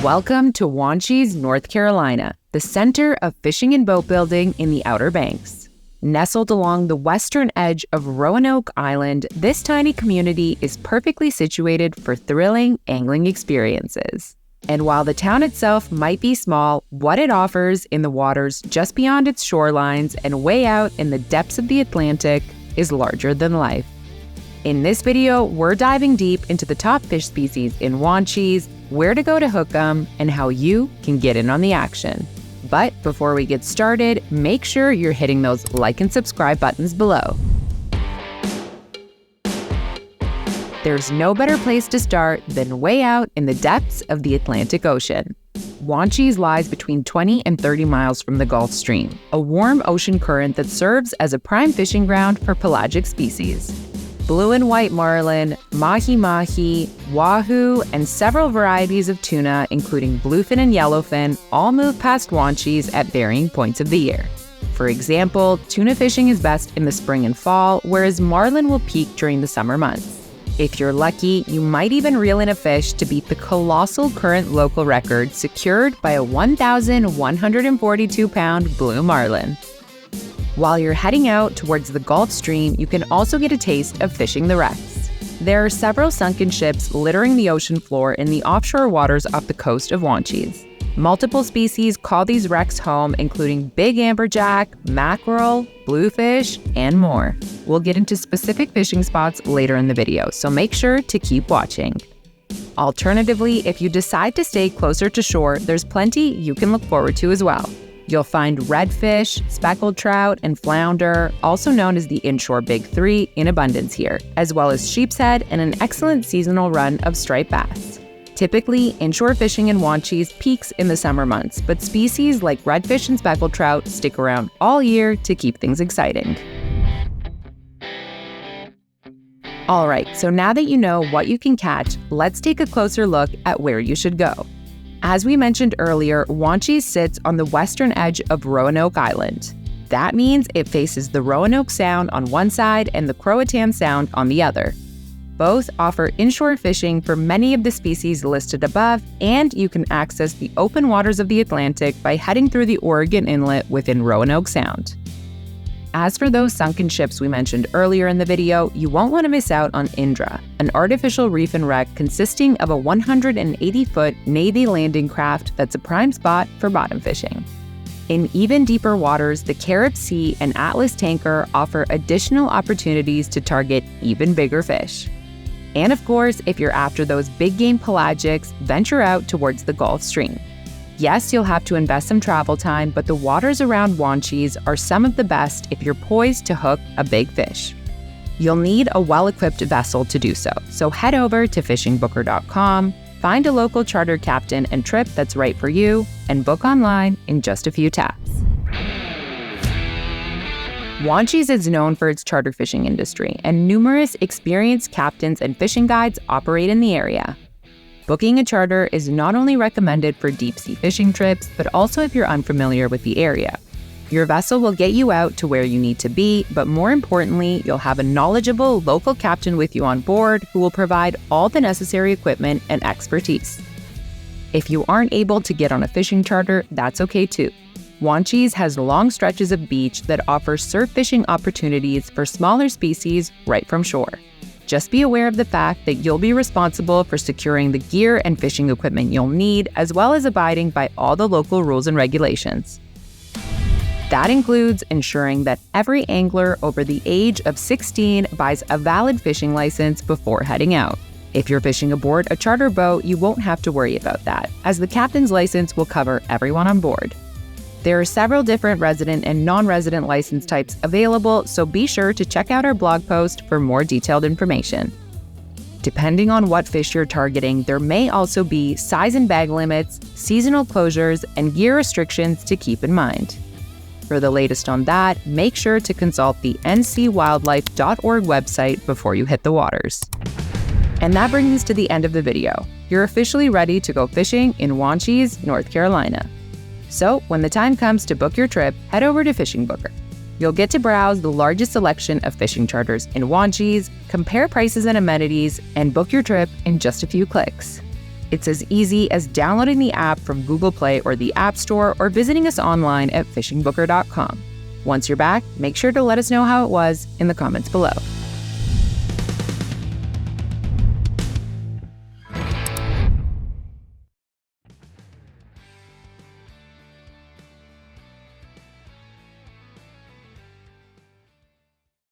Welcome to Wanchese, North Carolina, the center of fishing and boat building in the Outer Banks. Nestled along the western edge of Roanoke Island, this tiny community is perfectly situated for thrilling angling experiences. And while the town itself might be small, what it offers in the waters just beyond its shorelines and way out in the depths of the Atlantic is larger than life. In this video, we're diving deep into the top fish species in Wanchese, where to go to hook them, and how you can get in on the action. But before we get started, make sure you're hitting those like and subscribe buttons below. There's no better place to start than way out in the depths of the Atlantic Ocean. Wanchese lies between 20 and 30 miles from the Gulf Stream, a warm ocean current that serves as a prime fishing ground for pelagic species. Blue and White Marlin, Mahi Mahi, Wahoo, and several varieties of tuna, including Bluefin and Yellowfin, all move past Wanchese at varying points of the year. For example, tuna fishing is best in the spring and fall, whereas marlin will peak during the summer months. If you're lucky, you might even reel in a fish to beat the colossal current local record secured by a 1,142-pound blue marlin. While you're heading out towards the Gulf Stream, you can also get a taste of fishing the wrecks. There are several sunken ships littering the ocean floor in the offshore waters off the coast of Wanchese. Multiple species call these wrecks home, including big amberjack, mackerel, bluefish, and more. We'll get into specific fishing spots later in the video, so make sure to keep watching. Alternatively, if you decide to stay closer to shore, there's plenty you can look forward to as well. You'll find redfish, speckled trout, and flounder, also known as the inshore big three, in abundance here, as well as sheepshead and an excellent seasonal run of striped bass. Typically, inshore fishing in Wanchese peaks in the summer months, but species like redfish and speckled trout stick around all year to keep things exciting. All right, so now that you know what you can catch, let's take a closer look at where you should go. As we mentioned earlier, Wanchese sits on the western edge of Roanoke Island. That means it faces the Roanoke Sound on one side and the Croatan Sound on the other. Both offer inshore fishing for many of the species listed above, and you can access the open waters of the Atlantic by heading through the Oregon Inlet within Roanoke Sound. As for those sunken ships we mentioned earlier in the video, you won't want to miss out on Indra, an artificial reef and wreck consisting of a 180-foot Navy landing craft that's a prime spot for bottom fishing. In even deeper waters, the Carib Sea and Atlas tanker offer additional opportunities to target even bigger fish. And of course, if you're after those big game pelagics, venture out towards the Gulf Stream. Yes, you'll have to invest some travel time, but the waters around Wanchese are some of the best if you're poised to hook a big fish. You'll need a well-equipped vessel to do so, so head over to fishingbooker.com, find a local charter captain and trip that's right for you, and book online in just a few taps. Wanchese is known for its charter fishing industry, and numerous experienced captains and fishing guides operate in the area. Booking a charter is not only recommended for deep-sea fishing trips, but also if you're unfamiliar with the area. Your vessel will get you out to where you need to be, but more importantly, you'll have a knowledgeable local captain with you on board who will provide all the necessary equipment and expertise. If you aren't able to get on a fishing charter, that's okay too. Wanchese has long stretches of beach that offer surf fishing opportunities for smaller species right from shore. Just be aware of the fact that you'll be responsible for securing the gear and fishing equipment you'll need, as well as abiding by all the local rules and regulations. That includes ensuring that every angler over the age of 16 buys a valid fishing license before heading out. If you're fishing aboard a charter boat, you won't have to worry about that, as the captain's license will cover everyone on board. There are several different resident and non-resident license types available, so be sure to check out our blog post for more detailed information. Depending on what fish you're targeting, there may also be size and bag limits, seasonal closures, and gear restrictions to keep in mind. For the latest on that, make sure to consult the ncwildlife.org website before you hit the waters. And that brings us to the end of the video. You're officially ready to go fishing in Wanchese, North Carolina. So when the time comes to book your trip, head over to Fishing Booker. You'll get to browse the largest selection of fishing charters in Wanchese, compare prices and amenities, and book your trip in just a few clicks. It's as easy as downloading the app from Google Play or the App Store or visiting us online at fishingbooker.com. Once you're back, make sure to let us know how it was in the comments below.